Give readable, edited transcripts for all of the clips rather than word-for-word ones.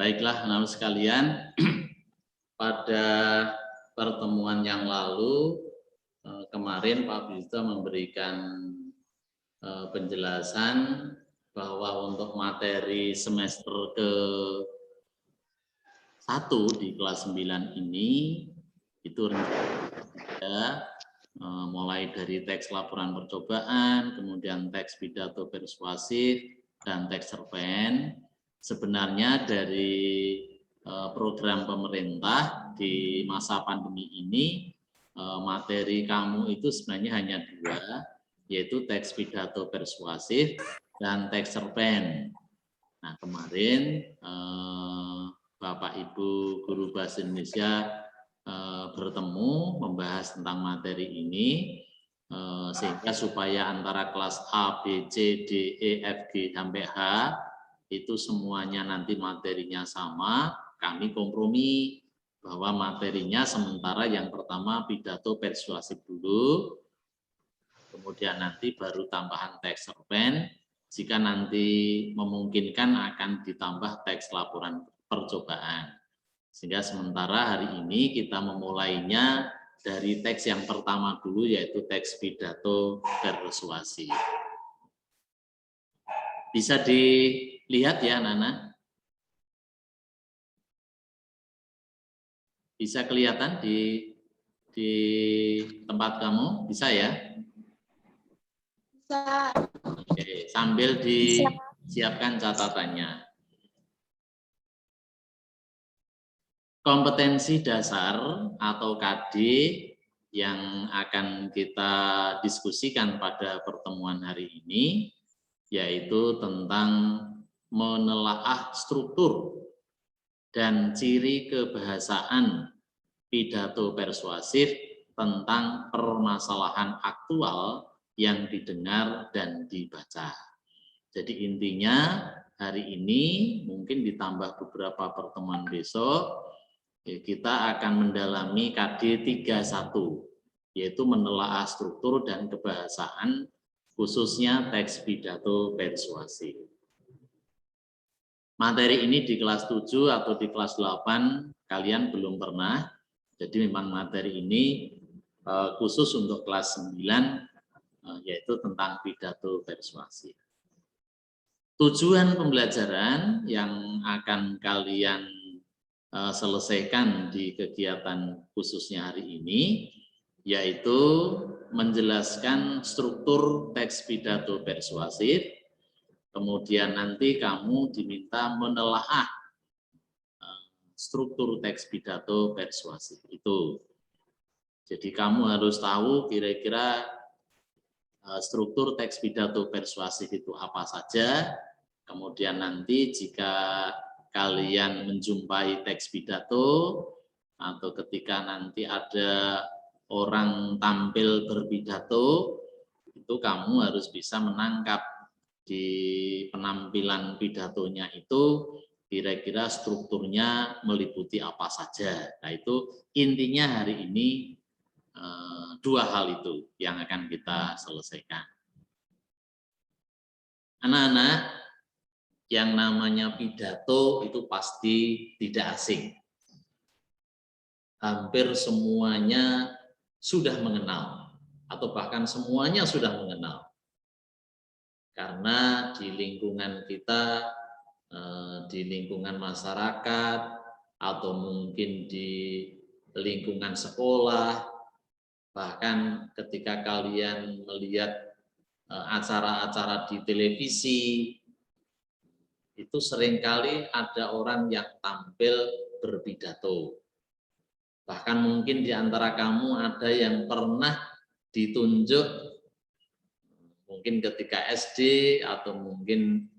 Baiklah, anak sekalian, pada pertemuan yang lalu kemarin Pak Brito memberikan penjelasan bahwa untuk materi semester ke-1 di kelas 9 ini itu rencana mulai dari teks laporan percobaan, kemudian teks pidato persuasif, dan teks cerpen. Sebenarnya dari program pemerintah di masa pandemi ini, materi kamu itu sebenarnya hanya 2, yaitu teks pidato persuasif dan teks cerpen. Nah, kemarin Bapak Ibu Guru Bahasa Indonesia bertemu membahas tentang materi ini, sehingga supaya antara kelas A, B, C, D, E, F, G, sampai H itu semuanya nanti materinya sama, kami kompromi bahwa materinya sementara yang pertama pidato persuasif dulu, kemudian nanti baru tambahan teks cerpen, jika nanti memungkinkan akan ditambah teks laporan percobaan. Sehingga sementara hari ini kita memulainya dari teks yang pertama dulu, yaitu teks pidato persuasif. Bisa dilihat ya, Nana? Bisa kelihatan di tempat kamu? Bisa ya? Bisa. Oke, sambil disiapkan catatannya. Kompetensi dasar atau KD yang akan kita diskusikan pada pertemuan hari ini, yaitu tentang menelaah struktur dan ciri kebahasaan pidato persuasif tentang permasalahan aktual yang didengar dan dibaca. Jadi intinya hari ini mungkin ditambah beberapa pertemuan besok, kita akan mendalami KD 31, yaitu menelaah struktur dan kebahasaan khususnya teks pidato persuasif. Materi ini di kelas 7 atau di kelas 8 kalian belum pernah, jadi memang materi ini khusus untuk kelas 9, yaitu tentang pidato persuasif. Tujuan pembelajaran yang akan kalian selesaikan di kegiatan khususnya hari ini, yaitu menjelaskan struktur teks pidato persuasif, kemudian nanti kamu diminta menelaah struktur teks pidato persuasif itu. Jadi kamu harus tahu kira-kira struktur teks pidato persuasif itu apa saja, kemudian nanti jika kalian menjumpai teks pidato atau ketika nanti ada orang tampil berpidato, itu kamu harus bisa menangkap di penampilan pidatonya itu kira-kira strukturnya meliputi apa saja. Nah, itu intinya hari ini 2 hal itu yang akan kita selesaikan. Anak-anak, yang namanya pidato itu pasti tidak asing. Hampir semuanya sudah mengenal, atau bahkan semuanya sudah mengenal. Karena di lingkungan kita, di lingkungan masyarakat, atau mungkin di lingkungan sekolah, bahkan ketika kalian melihat acara-acara di televisi, itu seringkali ada orang yang tampil berpidato. Bahkan mungkin di antara kamu ada yang pernah ditunjuk, mungkin ketika SD atau mungkin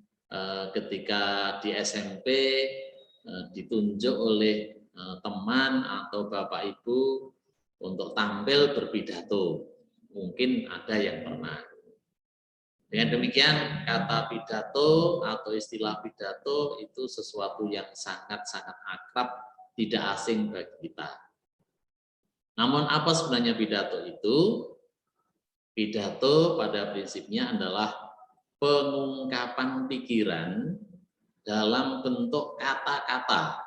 ketika di SMP, ditunjuk oleh teman atau Bapak Ibu untuk tampil berpidato. Mungkin ada yang pernah. Dengan demikian, kata pidato atau istilah pidato itu sesuatu yang sangat-sangat akrab, tidak asing bagi kita. Namun apa sebenarnya pidato itu? Pidato pada prinsipnya adalah pengungkapan pikiran dalam bentuk kata-kata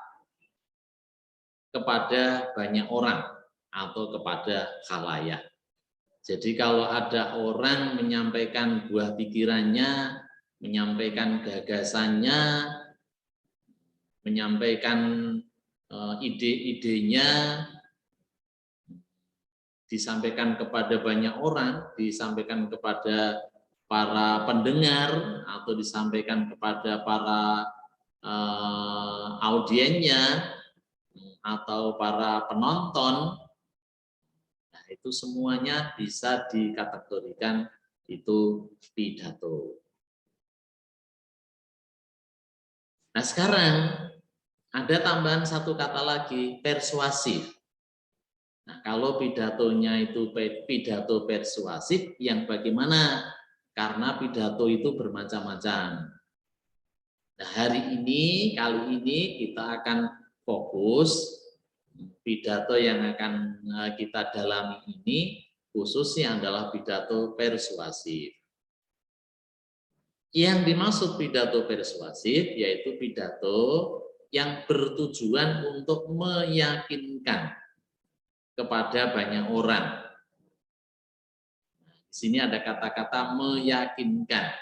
kepada banyak orang atau kepada khalayak. Jadi kalau ada orang menyampaikan buah pikirannya, menyampaikan gagasannya, menyampaikan ide-idenya, disampaikan kepada banyak orang, disampaikan kepada para pendengar, atau disampaikan kepada para audiennya, atau para penonton, nah, itu semuanya bisa dikategorikan itu pidato. Nah, sekarang ada tambahan satu kata lagi, persuasif. Nah, kalau pidatonya itu pidato persuasif, yang bagaimana? Karena pidato itu bermacam-macam. Nah, kali ini kita akan fokus pidato yang akan kita dalami ini khususnya adalah pidato persuasif. Yang dimaksud pidato persuasif yaitu pidato yang bertujuan untuk meyakinkan kepada banyak orang. Di sini ada kata-kata meyakinkan.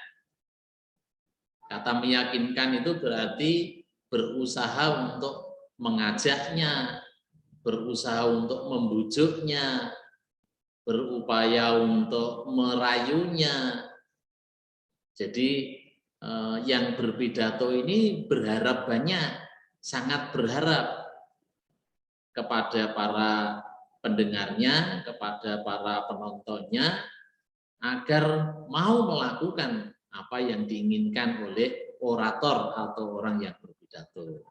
Kata meyakinkan itu berarti berusaha untuk mengajaknya, berusaha untuk membujuknya, berupaya untuk merayunya. Jadi yang berpidato ini berharap banyak, sangat berharap kepada para pendengarnya, kepada para penontonnya, agar mau melakukan apa yang diinginkan oleh orator atau orang yang berpidato.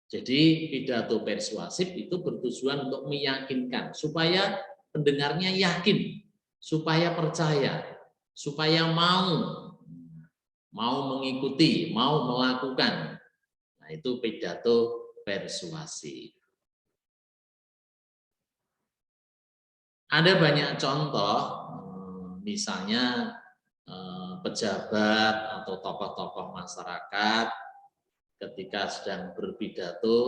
Jadi pidato persuasif itu bertujuan untuk meyakinkan supaya pendengarnya yakin, supaya percaya, supaya mau mengikuti, mau melakukan. Nah, itu pidato persuasif. Ada banyak contoh, misalnya pejabat atau tokoh-tokoh masyarakat ketika sedang berpidato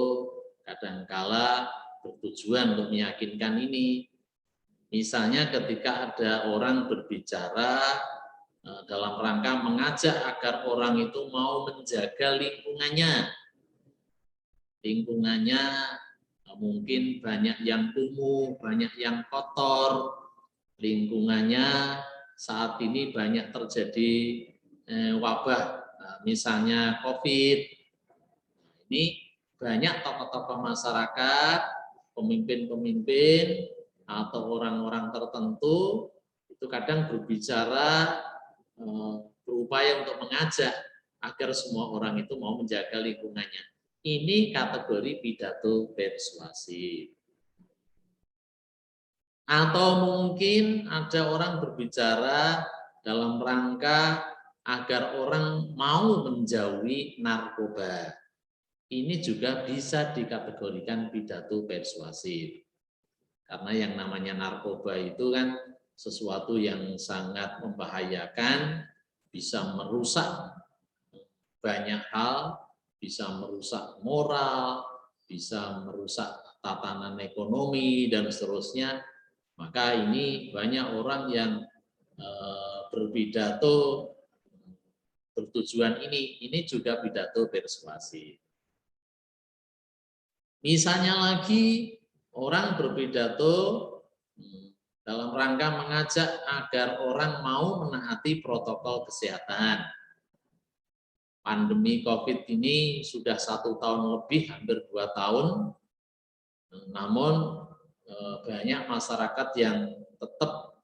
kadangkala bertujuan untuk meyakinkan ini. Misalnya ketika ada orang berbicara dalam rangka mengajak agar orang itu mau menjaga lingkungannya. Lingkungannya mungkin banyak yang kumuh, banyak yang kotor. Lingkungannya saat ini banyak terjadi wabah, misalnya COVID. Ini banyak tokoh-tokoh masyarakat, pemimpin-pemimpin, atau orang-orang tertentu itu kadang berbicara, berupaya untuk mengajak agar semua orang itu mau menjaga lingkungannya. Ini kategori pidato persuasif. Atau mungkin ada orang berbicara dalam rangka agar orang mau menjauhi narkoba. Ini juga bisa dikategorikan pidato persuasif. Karena yang namanya narkoba itu kan sesuatu yang sangat membahayakan, bisa merusak banyak hal, bisa merusak moral, bisa merusak tatanan ekonomi, dan seterusnya. Maka ini banyak orang yang berpidato bertujuan ini juga pidato persuasif. Misalnya lagi orang berpidato dalam rangka mengajak agar orang mau menaati protokol kesehatan. Pandemi COVID ini sudah 1 tahun lebih, hampir 2 tahun, namun banyak masyarakat yang tetap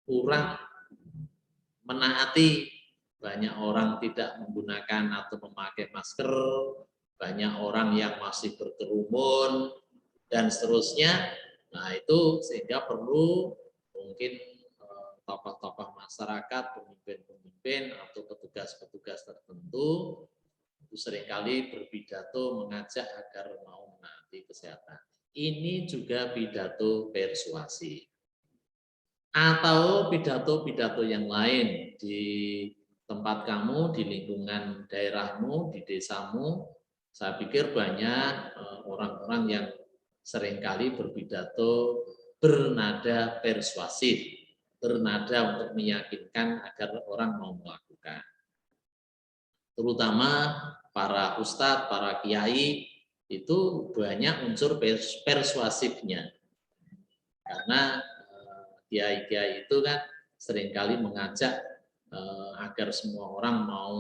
kurang menaati. Banyak orang tidak menggunakan atau memakai masker, banyak orang yang masih berkerumun, dan seterusnya. Nah, itu sehingga perlu mungkin tokoh-tokoh masyarakat, pemimpin-pemimpin atau petugas-petugas tertentu itu seringkali berpidato mengajak agar mau menaati kesehatan. Ini juga pidato persuasif. Atau pidato-pidato yang lain di tempat kamu, di lingkungan daerahmu, di desamu, saya pikir banyak orang-orang yang seringkali berpidato bernada persuasif, bernada untuk meyakinkan agar orang mau melakukan. Terutama para ustadz, para kiai, itu banyak unsur persuasifnya. Karena kiai-kiai itu kan seringkali mengajak agar semua orang mau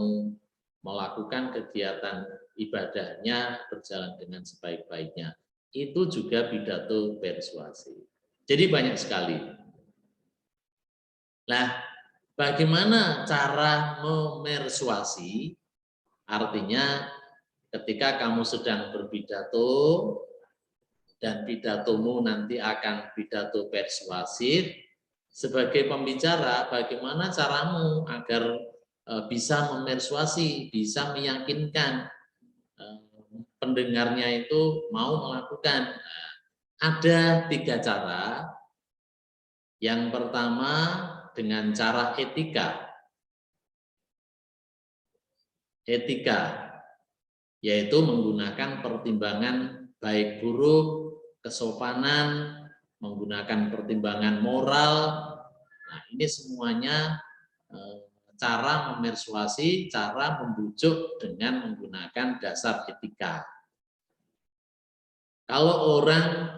melakukan kegiatan ibadahnya berjalan dengan sebaik-baiknya. Itu juga pidato persuasif. Jadi banyak sekali. Nah, bagaimana cara memersuasi? Artinya ketika kamu sedang berpidato dan pidatomu nanti akan pidato persuasif, sebagai pembicara bagaimana caramu agar bisa memersuasi, bisa meyakinkan pendengarnya itu mau melakukan. Nah, ada 3 cara. Yang pertama dengan cara etika. Etika yaitu menggunakan pertimbangan baik buruk, kesopanan, menggunakan pertimbangan moral. Nah, ini semuanya cara memersuasi, cara membujuk dengan menggunakan dasar etika. Kalau orang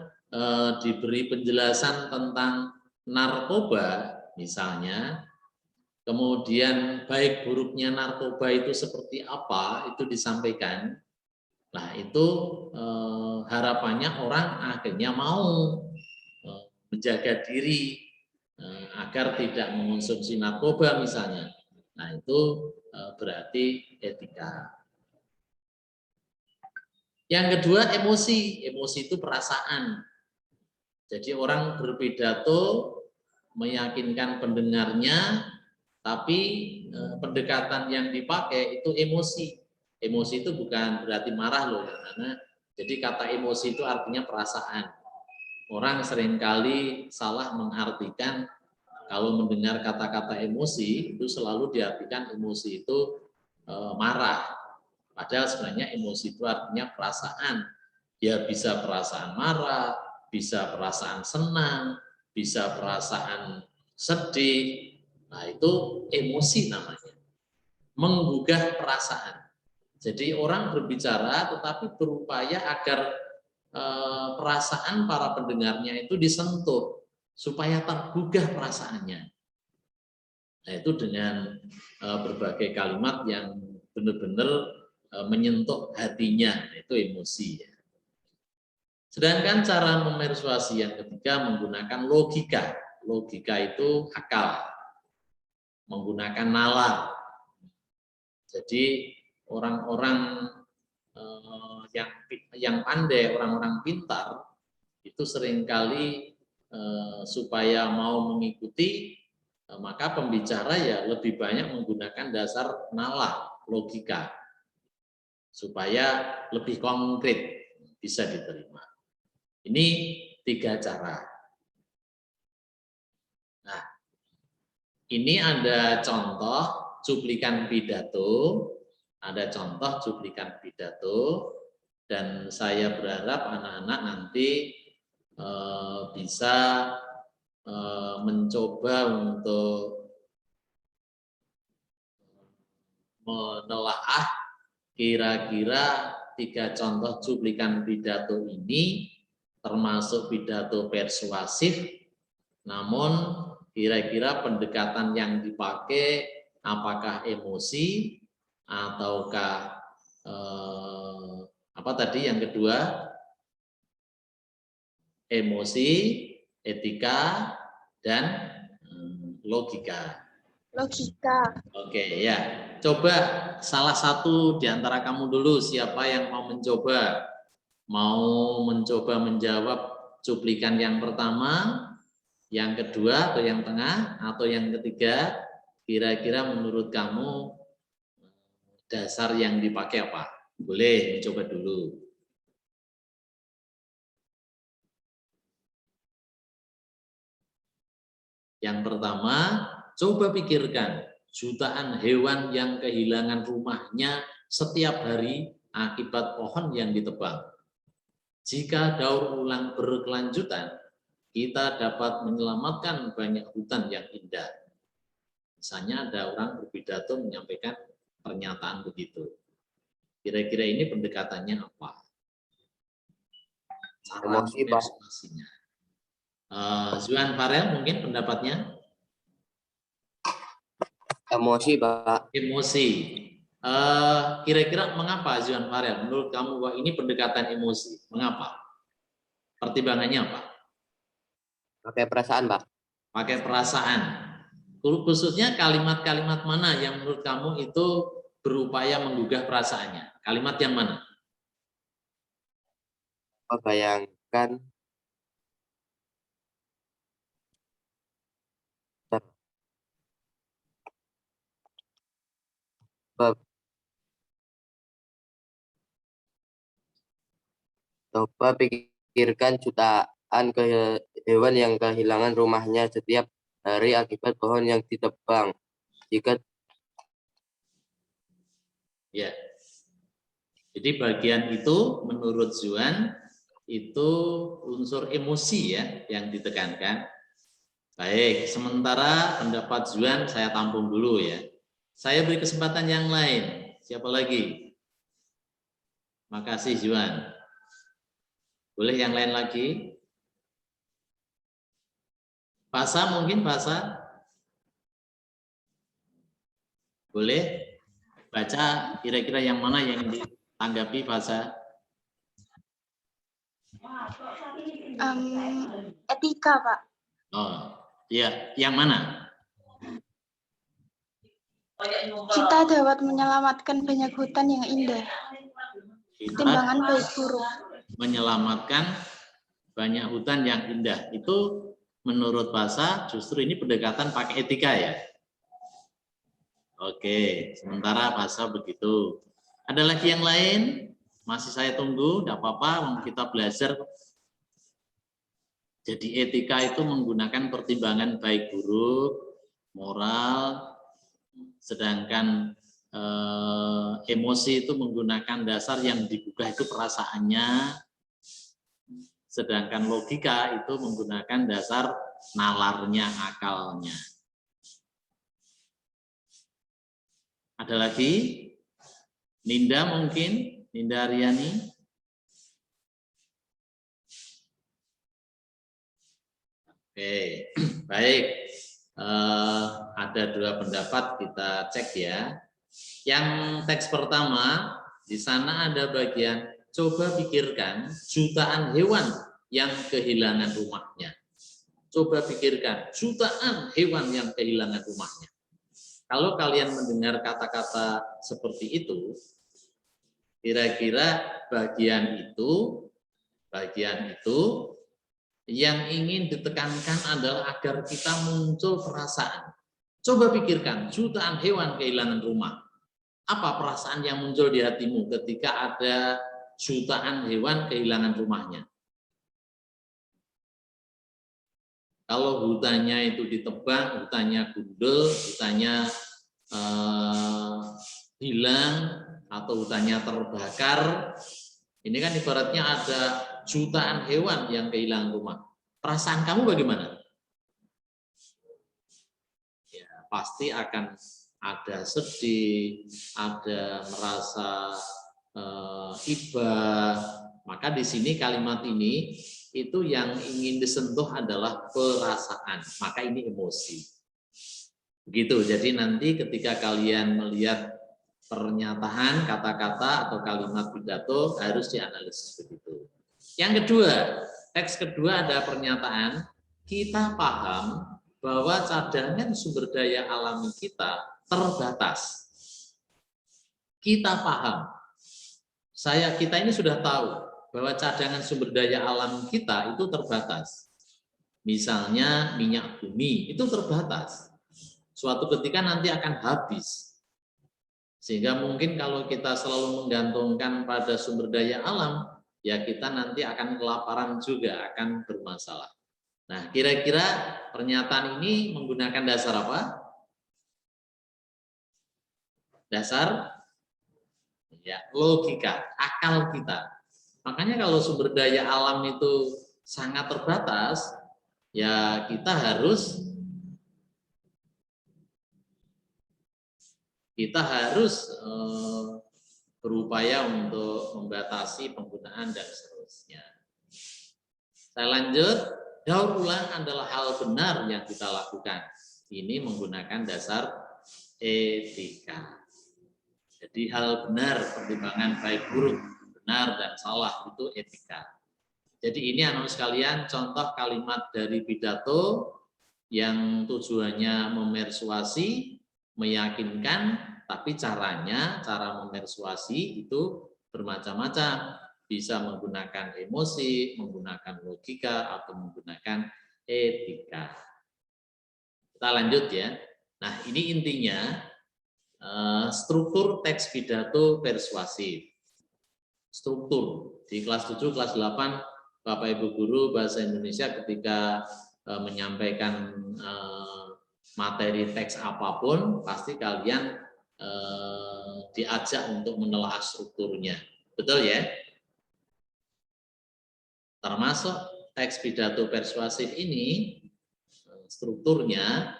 diberi penjelasan tentang narkoba misalnya, kemudian baik buruknya narkoba itu seperti apa, itu disampaikan. Nah, itu harapannya orang akhirnya mau menjaga diri agar tidak mengonsumsi narkoba misalnya. Nah, itu berarti etika. Yang kedua, emosi. Emosi itu perasaan. Jadi orang berpidato meyakinkan pendengarnya, tapi pendekatan yang dipakai itu emosi. Emosi itu bukan berarti marah loh, karena jadi kata emosi itu artinya perasaan. Orang seringkali salah mengartikan kalau mendengar kata-kata emosi itu selalu diartikan emosi itu marah. Padahal sebenarnya emosi itu artinya perasaan. Ya bisa perasaan marah, bisa perasaan senang, bisa perasaan sedih. Nah, itu emosi namanya. Menggugah perasaan. Jadi orang berbicara tetapi berupaya agar perasaan para pendengarnya itu disentuh supaya tergugah perasaannya. Nah, itu dengan berbagai kalimat yang benar-benar menyentuh hatinya, itu emosi. Sedangkan cara memersuasi yang ketiga menggunakan logika. Logika itu akal, menggunakan nalar. Jadi orang-orang yang pandai, orang-orang pintar, itu seringkali supaya mau mengikuti, maka pembicara ya lebih banyak menggunakan dasar nalar, logika, supaya lebih konkret bisa diterima. Ini 3 cara. Nah, ini ada contoh cuplikan pidato, dan saya berharap anak-anak nanti bisa mencoba untuk menelaah kira-kira 3 contoh cuplikan pidato ini termasuk pidato persuasif, namun kira-kira pendekatan yang dipakai apakah emosi ataukah apa tadi yang kedua, emosi, etika, dan logika. Oke, ya. Coba salah satu di antara kamu dulu, siapa yang mau mencoba? Mau mencoba menjawab cuplikan yang pertama, yang kedua, atau yang tengah, atau yang ketiga? Kira-kira menurut kamu dasar yang dipakai apa? Boleh mencoba dulu. Yang pertama, coba pikirkan jutaan hewan yang kehilangan rumahnya setiap hari akibat pohon yang ditebang. Jika daur ulang berkelanjutan, kita dapat menyelamatkan banyak hutan yang indah. Misalnya ada orang berpidato menyampaikan pernyataan begitu. Kira-kira ini pendekatannya apa? Cara mengekspresinya. Zuan Farel mungkin pendapatnya? Emosi, Pak. Emosi. Kira-kira mengapa Zuan Farel? Menurut kamu bahwa ini pendekatan emosi? Mengapa? Pertimbangannya apa? Pakai perasaan, Pak. Pakai perasaan. Khususnya kalimat-kalimat mana yang menurut kamu itu berupaya menggugah perasaannya? Kalimat yang mana? Bayangkan coba pikirkan jutaan hewan yang kehilangan rumahnya setiap hari akibat pohon yang ditebang. Jika ya, jadi bagian itu menurut Zuan itu unsur emosi ya yang ditekankan. Baik, sementara pendapat Zuan saya tampung dulu ya. Saya beri kesempatan yang lain. Siapa lagi? Makasih Zuan. Boleh yang lain lagi? Fasa mungkin Fasa? Boleh? Baca kira-kira yang mana yang ditanggapi Fasa? Etika, Pak. Oh, iya. Yang mana? Kita dapat menyelamatkan banyak hutan yang indah. Timbangan baik buruk. Menyelamatkan banyak hutan yang indah. Itu menurut Fasa justru ini pendekatan pakai etika ya? Oke, sementara Fasa begitu. Ada lagi yang lain? Masih saya tunggu, tidak apa-apa, kita belajar. Jadi etika itu menggunakan pertimbangan baik buruk, moral, sedangkan emosi itu menggunakan dasar yang digugah itu perasaannya, sedangkan logika itu menggunakan dasar nalarnya, akalnya. Ada lagi? Ninda mungkin? Ninda Aryani? Oke, baik. Ada dua pendapat, kita cek ya. Yang teks pertama, di sana ada bagian, coba pikirkan jutaan hewan yang kehilangan rumahnya. Coba pikirkan jutaan hewan yang kehilangan rumahnya. Kalau kalian mendengar kata-kata seperti itu, kira-kira bagian itu yang ingin ditekankan adalah agar kita muncul perasaan. Coba pikirkan, jutaan hewan kehilangan rumah. Apa perasaan yang muncul di hatimu ketika ada jutaan hewan kehilangan rumahnya? Kalau hutannya itu ditebang, hutannya gundul, hutannya hilang, atau hutannya terbakar, ini kan ibaratnya ada jutaan hewan yang kehilangan rumah. Perasaan kamu bagaimana? Ya, pasti akan ada sedih, ada merasa iba. Maka di sini kalimat ini itu yang ingin disentuh adalah perasaan. Maka ini emosi. Begitu. Jadi nanti ketika kalian melihat pernyataan, kata-kata atau kalimat pidato harus dianalisis begitu. Yang kedua, teks kedua ada pernyataan, kita paham bahwa cadangan sumber daya alami kita terbatas. Kita paham, kita ini sudah tahu bahwa cadangan sumber daya alam kita itu terbatas. Misalnya minyak bumi itu terbatas. Suatu ketika nanti akan habis. Sehingga mungkin kalau kita selalu menggantungkan pada sumber daya alam, ya kita nanti akan kelaparan juga, akan bermasalah. Nah, kira-kira pernyataan ini menggunakan dasar apa? dasar ya logika, akal kita. Makanya kalau sumber daya alam itu sangat terbatas, ya kita harus berupaya untuk membatasi penggunaan dan seterusnya. Saya lanjut, daur ulang adalah hal benar yang kita lakukan. Ini menggunakan dasar etika. Jadi hal benar, pertimbangan baik buruk, benar dan salah itu etika. Jadi ini anak sekalian contoh kalimat dari pidato yang tujuannya memersuasi, meyakinkan, tapi cara memersuasi itu bermacam-macam. Bisa menggunakan emosi, menggunakan logika, atau menggunakan etika. Kita lanjut ya. Nah ini intinya struktur teks pidato persuasif. Struktur di kelas 7, kelas 8 Bapak Ibu guru bahasa Indonesia ketika menyampaikan materi teks apapun pasti kalian diajak untuk menelaah strukturnya. Betul ya? Termasuk teks pidato persuasif ini strukturnya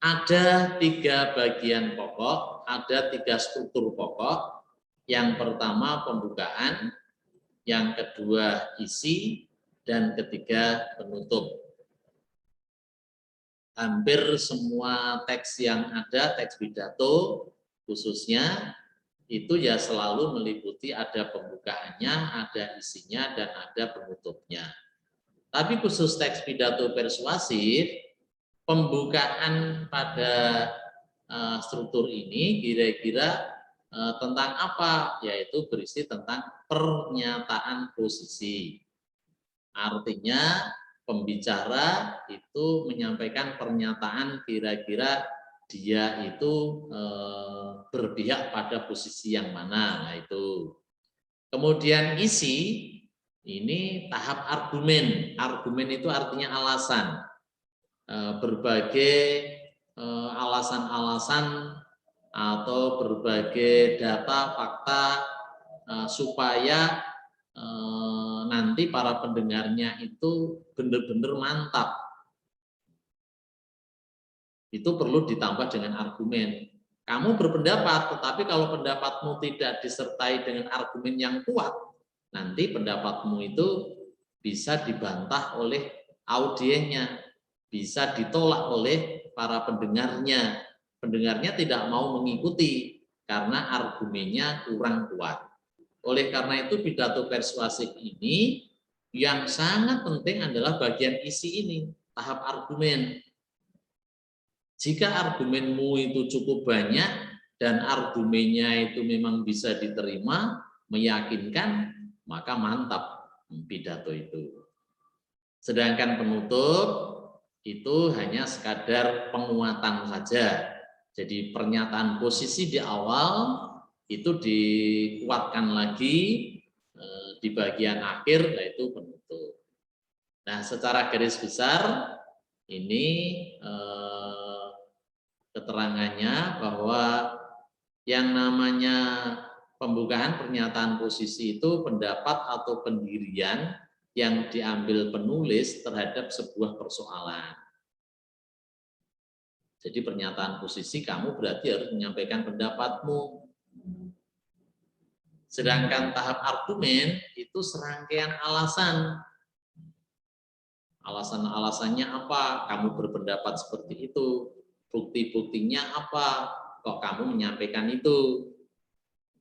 ada 3 bagian pokok, ada 3 struktur pokok. Yang pertama pembukaan, yang kedua isi, dan ketiga penutup. Hampir semua teks yang ada, teks pidato khususnya, itu ya selalu meliputi ada pembukaannya, ada isinya, dan ada penutupnya. Tapi khusus teks pidato persuasif, pembukaan pada struktur ini kira-kira tentang apa? Yaitu berisi tentang pernyataan posisi. Artinya pembicara itu menyampaikan pernyataan kira-kira dia itu berpihak pada posisi yang mana. Nah itu. Kemudian isi, ini tahap argumen. Argumen itu artinya alasan. Berbagai alasan-alasan atau berbagai data, fakta supaya nanti para pendengarnya itu benar-benar mantap. Itu perlu ditambah dengan argumen. Kamu berpendapat, tetapi kalau pendapatmu tidak disertai dengan argumen yang kuat, nanti pendapatmu itu bisa dibantah oleh audiennya, bisa ditolak oleh para pendengarnya. Pendengarnya tidak mau mengikuti karena argumennya kurang kuat. Oleh karena itu pidato persuasif ini yang sangat penting adalah bagian isi ini, tahap argumen. Jika argumenmu itu cukup banyak dan argumennya itu memang bisa diterima, meyakinkan, maka mantap pidato itu. Sedangkan penutup itu hanya sekadar penguatan saja. Jadi pernyataan posisi di awal itu dikuatkan lagi di bagian akhir, yaitu penutup. Nah, secara garis besar ini keterangannya bahwa yang namanya pembukaan pernyataan posisi itu pendapat atau pendirian yang diambil penulis terhadap sebuah persoalan. Jadi pernyataan posisi kamu berarti harus menyampaikan pendapatmu. Sedangkan tahap argumen itu serangkaian alasan. Alasan-alasannya apa? Kamu berpendapat seperti itu. Bukti-buktinya apa? Kok kamu menyampaikan itu?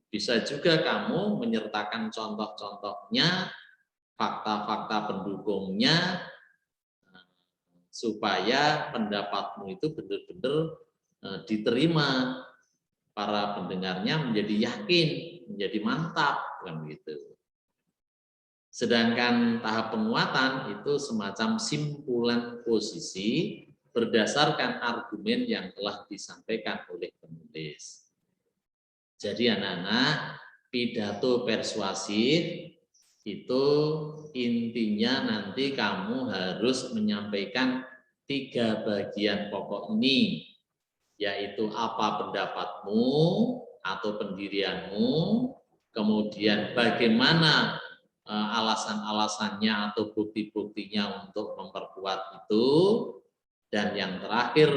Bisa juga kamu menyertakan contoh-contohnya, fakta-fakta pendukungnya, supaya pendapatmu itu benar-benar diterima para pendengarnya, menjadi yakin, menjadi mantap, kan gitu. Sedangkan tahap penguatan itu semacam simpulan posisi berdasarkan argumen yang telah disampaikan oleh penulis. Jadi anak-anak, pidato persuasif itu intinya nanti kamu harus menyampaikan tiga bagian pokok ini, yaitu apa pendapatmu atau pendirianmu, kemudian bagaimana alasan-alasannya atau bukti-buktinya untuk memperkuat itu, dan yang terakhir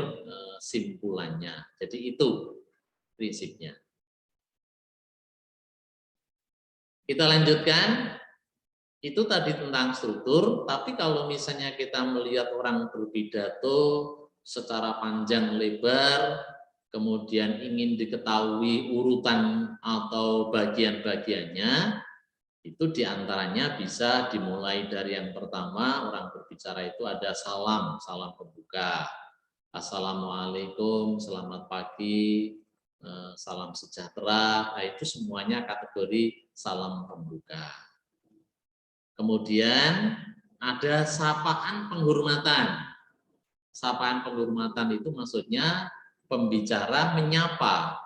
simpulannya. Jadi itu prinsipnya. Kita lanjutkan. Itu tadi tentang struktur, tapi kalau misalnya kita melihat orang berpidato secara panjang lebar, kemudian ingin diketahui urutan atau bagian-bagiannya, itu diantaranya bisa dimulai dari yang pertama, orang berbicara itu ada salam, salam pembuka. Assalamualaikum, selamat pagi, salam sejahtera, nah itu semuanya kategori salam pembuka. Kemudian ada sapaan penghormatan. Sapaan penghormatan itu maksudnya pembicara menyapa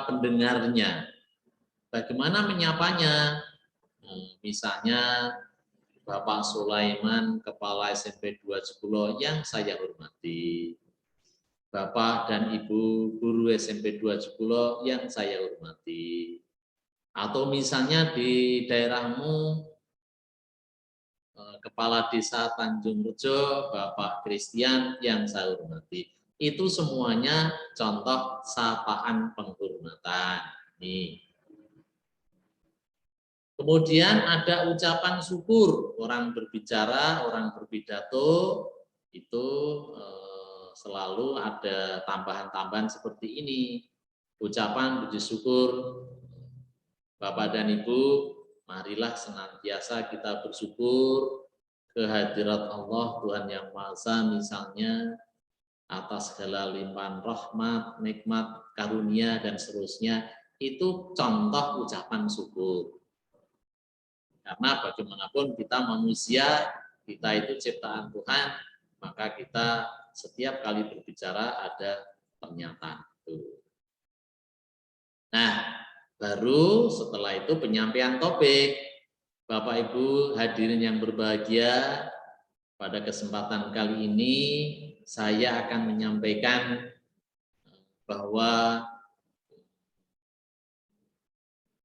pendengarnya. Bagaimana menyapanya? Misalnya Bapak Sulaiman, Kepala SMP 2 Jekulo yang saya hormati. Bapak dan Ibu Guru SMP 2 Jekulo yang saya hormati. Atau misalnya di daerahmu, Kepala Desa Tanjung Rejo, Bapak Christian yang saya hormati. Itu semuanya contoh sapaan penghormatan. Nih. Kemudian ada ucapan syukur. Orang berbicara, orang berpidato, itu selalu ada tambahan-tambahan seperti ini. Ucapan puji syukur, Bapak dan Ibu, marilah senantiasa kita bersyukur kehadirat Allah Tuhan Yang Maha Esa, misalnya atas segala limpahan rahmat, nikmat, karunia dan seterusnya, itu contoh ucapan syukur. Karena bagaimanapun kita manusia, kita itu ciptaan Tuhan, maka kita setiap kali berbicara ada pernyataan itu. Nah, baru setelah itu penyampaian topik. Bapak Ibu hadirin yang berbahagia, pada kesempatan kali ini saya akan menyampaikan bahwa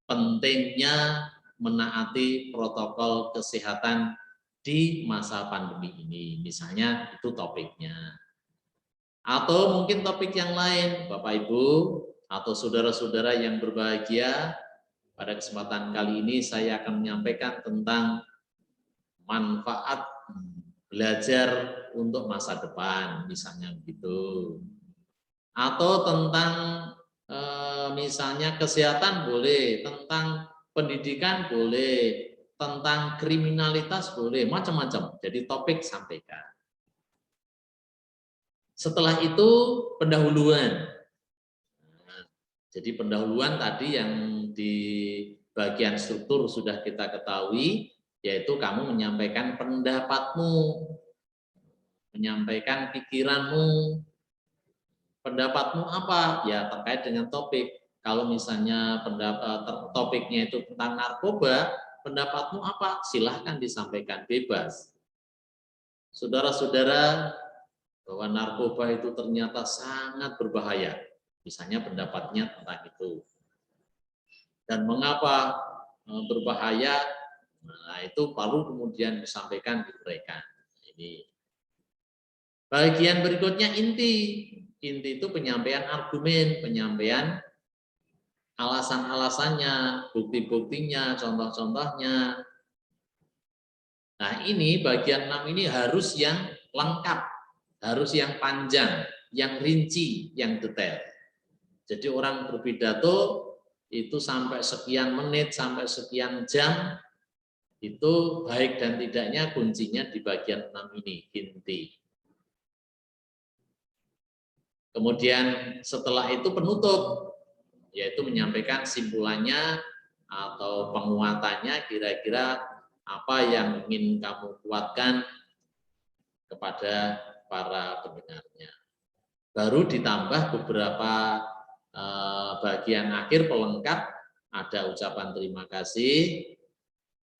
pentingnya menaati protokol kesehatan di masa pandemi ini. Misalnya itu topiknya. Atau mungkin topik yang lain, Bapak Ibu atau saudara-saudara yang berbahagia, pada kesempatan kali ini saya akan menyampaikan tentang manfaat belajar untuk masa depan, misalnya begitu. Atau tentang misalnya kesehatan boleh, tentang pendidikan boleh, tentang kriminalitas boleh, macam-macam. Jadi topik sampaikan. Setelah itu pendahuluan. Jadi pendahuluan tadi yang di bagian struktur sudah kita ketahui, yaitu kamu menyampaikan pendapatmu, menyampaikan pikiranmu. Pendapatmu apa? Ya terkait dengan topik. Kalau misalnya topiknya itu tentang narkoba, pendapatmu apa? Silahkan disampaikan bebas. Saudara-saudara, bahwa narkoba itu ternyata sangat berbahaya. Misalnya pendapatnya tentang itu. Dan mengapa berbahaya? Nah, itu perlu kemudian disampaikan di mereka. Ini. Bagian berikutnya inti. Inti itu penyampaian argumen, penyampaian alasan-alasannya, bukti-buktinya, contoh-contohnya. Nah, ini bagian 6 ini harus yang lengkap, harus yang panjang, yang rinci, yang detail. Jadi orang berpidato itu sampai sekian menit, sampai sekian jam, itu baik dan tidaknya kuncinya di bagian 6 ini, inti. Kemudian setelah itu penutup, yaitu menyampaikan simpulannya atau penguatannya, kira-kira apa yang ingin kamu kuatkan kepada para pendengarnya. Baru ditambah beberapa bagian akhir pelengkap, ada ucapan terima kasih.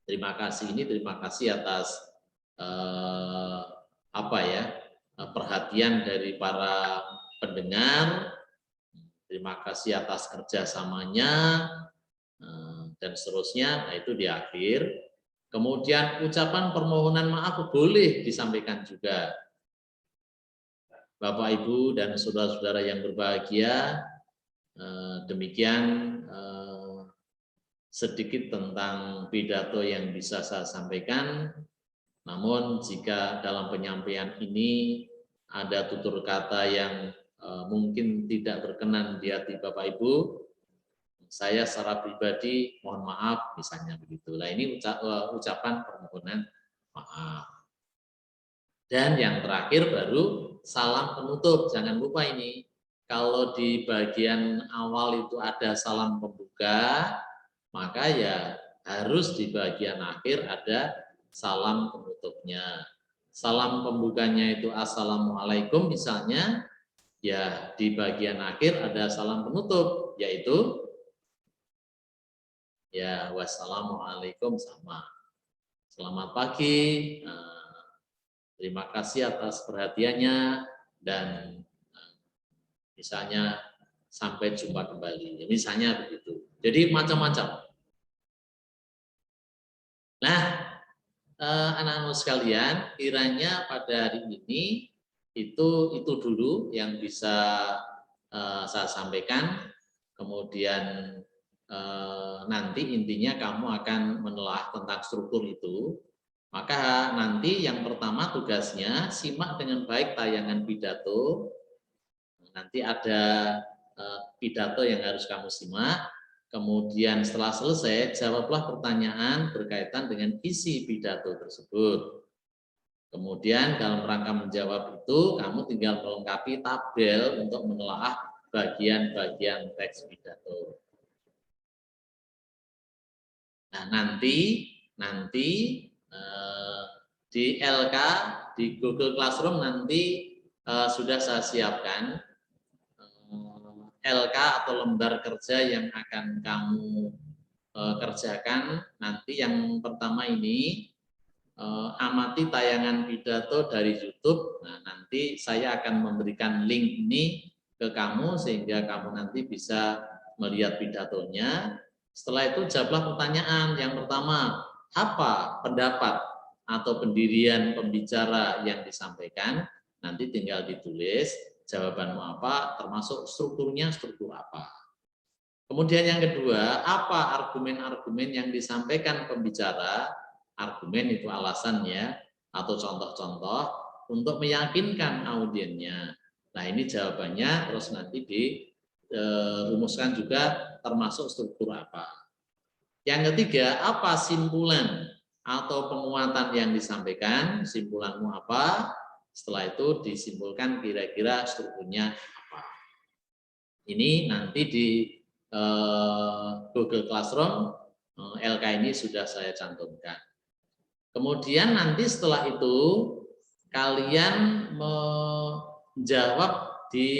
Terima kasih ini terima kasih atas perhatian dari para pendengar. Terima kasih atas kerjasamanya dan seterusnya. Nah, itu di akhir. Kemudian ucapan permohonan maaf boleh disampaikan juga. Bapak, Ibu, dan saudara-saudara yang berbahagia, demikian sedikit tentang pidato yang bisa saya sampaikan. Namun jika dalam penyampaian ini ada tutur kata yang mungkin tidak berkenan di hati Bapak Ibu, saya secara pribadi mohon maaf, misalnya begitu. Nah, ini ucapan permohonan maaf. Dan yang terakhir baru salam penutup. Jangan lupa ini, kalau di bagian awal itu ada salam pembuka, maka ya harus di bagian akhir ada salam penutupnya. Salam pembukanya itu Assalamualaikum misalnya, ya di bagian akhir ada salam penutup, yaitu ya wassalamualaikum, sama. Selamat pagi, terima kasih atas perhatiannya, dan misalnya sampai jumpa kembali. Misalnya begitu. Jadi macam-macam. Nah, anak-anak sekalian, kiranya pada hari ini itu dulu yang bisa saya sampaikan. Kemudian nanti intinya kamu akan menelaah tentang struktur itu. Maka nanti yang pertama tugasnya simak dengan baik tayangan pidato. Nanti ada pidato yang harus kamu simak. Kemudian setelah selesai, jawablah pertanyaan berkaitan dengan isi pidato tersebut. Kemudian dalam rangka menjawab itu, kamu tinggal melengkapi tabel untuk menelaah bagian-bagian teks pidato. Nah, nanti di LK, di Google Classroom nanti sudah saya siapkan LK atau lembar kerja yang akan kamu kerjakan. Nanti yang pertama ini amati tayangan pidato dari YouTube. Nah, nanti saya akan memberikan link ini ke kamu sehingga kamu nanti bisa melihat pidatonya. Setelah itu jawablah pertanyaan. Yang pertama, apa pendapat atau pendirian pembicara yang disampaikan? Nanti tinggal ditulis jawabanmu apa, termasuk strukturnya struktur apa. Kemudian yang kedua, apa argumen-argumen yang disampaikan pembicara? Argumen itu alasannya atau contoh-contoh untuk meyakinkan audiennya. Nah, ini jawabannya, terus nanti dirumuskan juga termasuk struktur apa. Yang ketiga, apa simpulan atau penguatan yang disampaikan? Simpulanmu apa? Setelah itu disimpulkan kira-kira strukturnya apa. Ini nanti di Google Classroom LK ini sudah saya cantumkan. Kemudian nanti setelah itu kalian menjawab di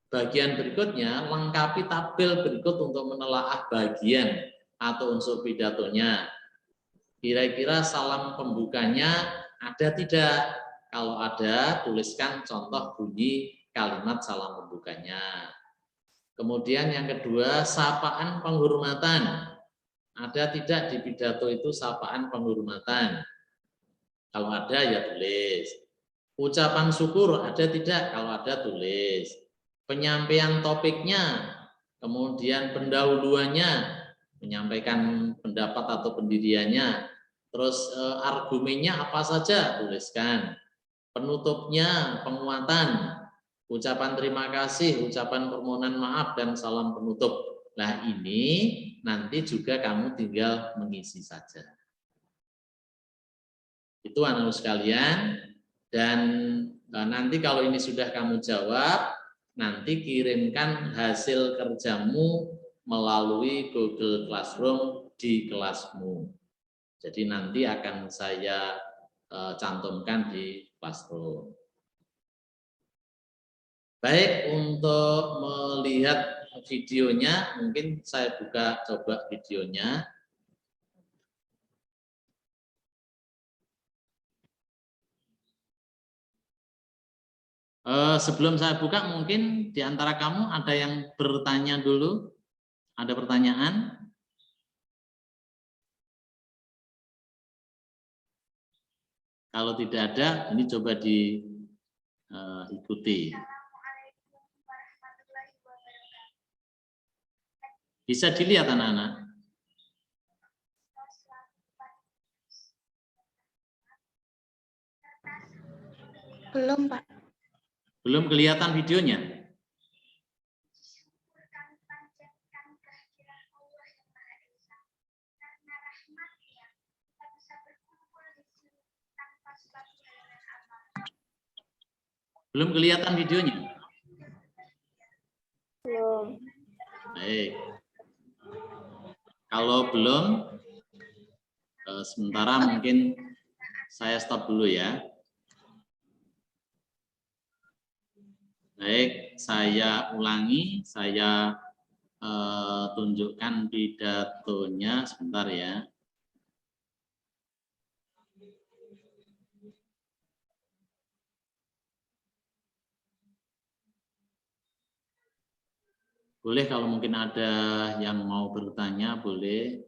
bagian berikutnya, lengkapi tabel berikut untuk menelaah bagian atau unsur pidatonya. Kira-kira salam pembukanya ada tidak? Kalau ada, tuliskan contoh bunyi kalimat salam pembukanya. Kemudian yang kedua, sapaan penghormatan. Ada tidak di pidato itu sapaan penghormatan? Kalau ada ya tulis. Ucapan syukur ada tidak? Kalau ada tulis. Penyampaian topiknya, kemudian pendahuluannya, menyampaikan pendapat atau pendiriannya. Terus argumennya apa saja? Tuliskan. Penutupnya, penguatan, ucapan terima kasih, ucapan permohonan maaf, dan salam penutup. Nah, ini nanti juga kamu tinggal mengisi saja. Itu anak-anak sekalian. Dan nanti kalau ini sudah kamu jawab, nanti kirimkan hasil kerjamu melalui Google Classroom di kelasmu. Jadi nanti akan saya cantumkan di Classroom. Baik, untuk melihat videonya, mungkin saya buka coba videonya. Sebelum saya buka, mungkin di antara kamu ada yang bertanya dulu? Ada pertanyaan? Kalau tidak ada, ini coba diikuti. Bisa dilihat anak-anak? Belum, Pak. Belum kelihatan videonya? Belum kelihatan videonya? Belum. Baik. Kalau belum, sementara mungkin saya stop dulu ya. Baik, saya ulangi, saya tunjukkan pidatonya sebentar ya. Boleh kalau mungkin ada yang mau bertanya, boleh.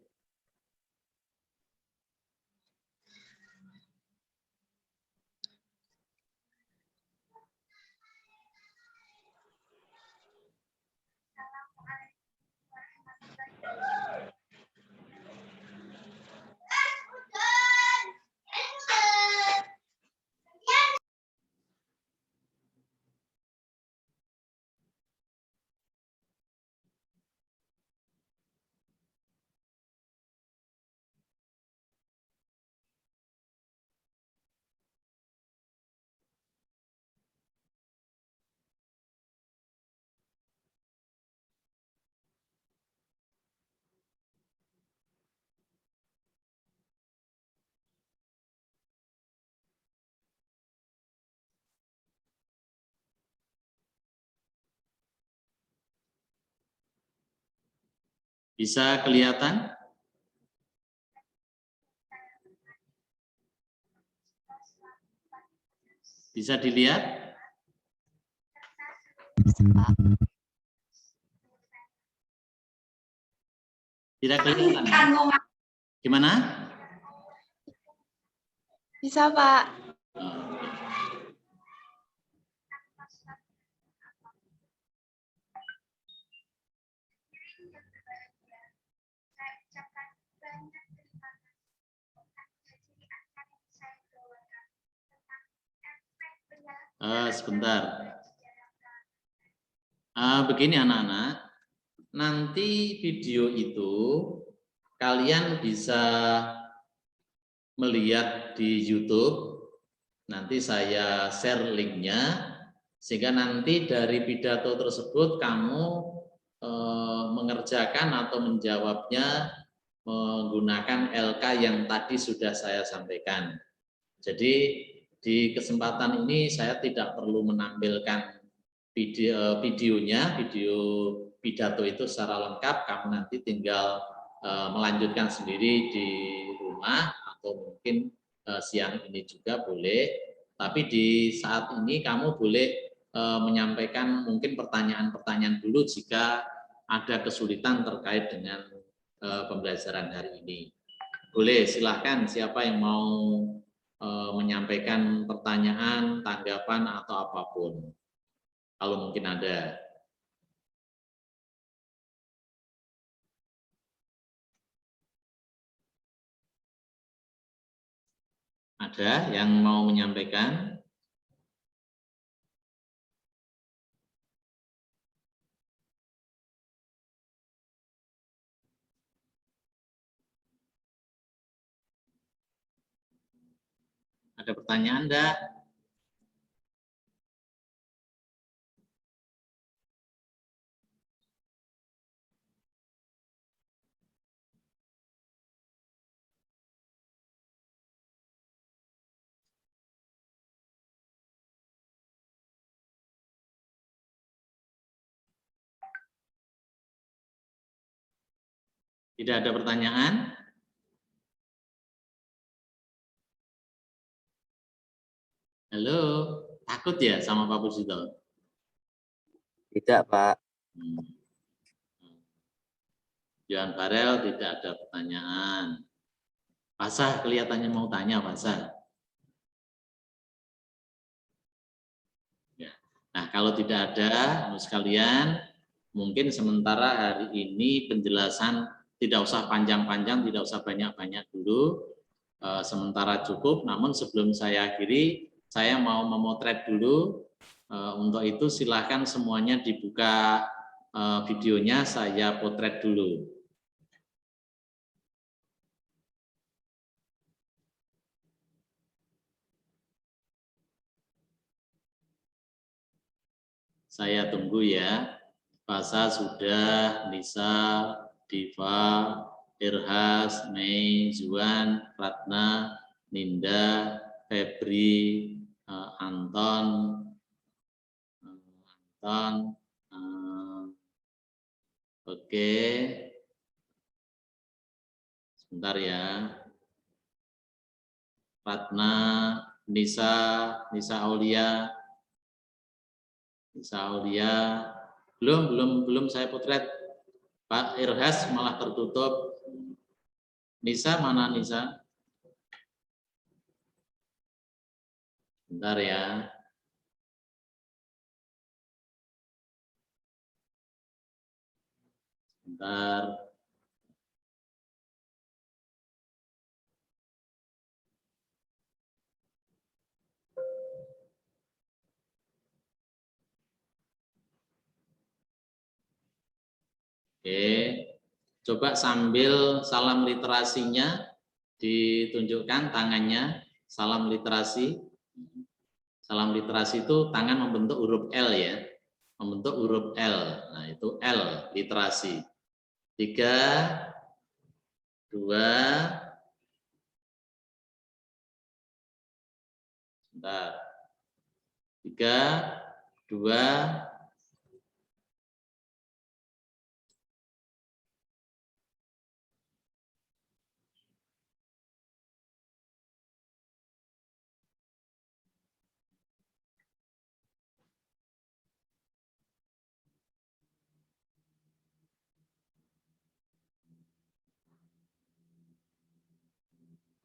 Bisa kelihatan? Bisa dilihat? Tidak kelihatan. Gimana? Bisa, Pak. Sebentar. Begini anak-anak, nanti video itu kalian bisa melihat di YouTube. Nanti saya share linknya, sehingga nanti dari pidato tersebut kamu mengerjakan atau menjawabnya menggunakan LK yang tadi sudah saya sampaikan. Jadi di kesempatan ini saya tidak perlu menampilkan videonya, video pidato itu secara lengkap. Kamu nanti tinggal melanjutkan sendiri di rumah atau mungkin siang ini juga boleh. Tapi di saat ini kamu boleh menyampaikan mungkin pertanyaan-pertanyaan dulu jika ada kesulitan terkait dengan pembelajaran hari ini. Boleh, silahkan siapa yang mau menyampaikan pertanyaan, tanggapan, atau apapun. Kalau mungkin ada. Ada yang mau menyampaikan? Ada pertanyaan enggak? Tidak ada pertanyaan? Halo? Takut ya sama Pak Pusito? Tidak, Pak. Johan Farel tidak ada pertanyaan. Pasah kelihatannya mau tanya, Pasah. Ya. Nah, kalau tidak ada, sekalian, mungkin sementara hari ini penjelasan tidak usah panjang-panjang, tidak usah banyak-banyak dulu. Sementara cukup, namun sebelum saya akhiri, saya mau memotret dulu. Untuk itu silakan semuanya dibuka videonya, saya potret dulu. Saya tunggu ya. Pasha sudah, Nisa, Diva, Irhas, Mei, Zuan, Ratna, Ninda, Febri, Anton, oke. Sebentar ya. Ratna, Nisa Aulia, belum saya potret. Pak Irhas malah tertutup. Nisa mana Nisa? Bentar ya. Bentar. Oke. Coba sambil salam literasinya ditunjukkan tangannya. Salam literasi. Salam literasi itu tangan membentuk huruf L ya. Membentuk huruf L. Nah, itu L, literasi. 3, 2, sebentar. 3, 2,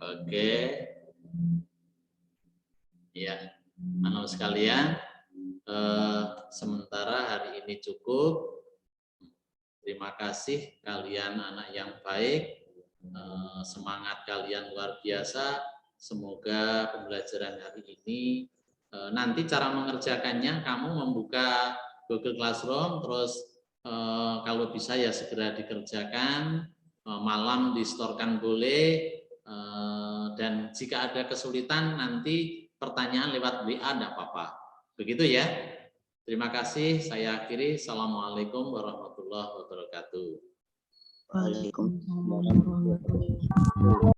oke. Ya, anak sekalian, sementara hari ini cukup. Terima kasih kalian anak yang baik, semangat kalian luar biasa. Semoga pembelajaran hari ini, nanti cara mengerjakannya kamu membuka Google Classroom, terus kalau bisa ya segera dikerjakan, malam distorkan boleh, dan jika ada kesulitan nanti pertanyaan lewat WA tidak apa-apa. Begitu ya. Terima kasih. Saya akhiri. Assalamualaikum warahmatullahi wabarakatuh. Waalaikumsalam warahmatullahi wabarakatuh.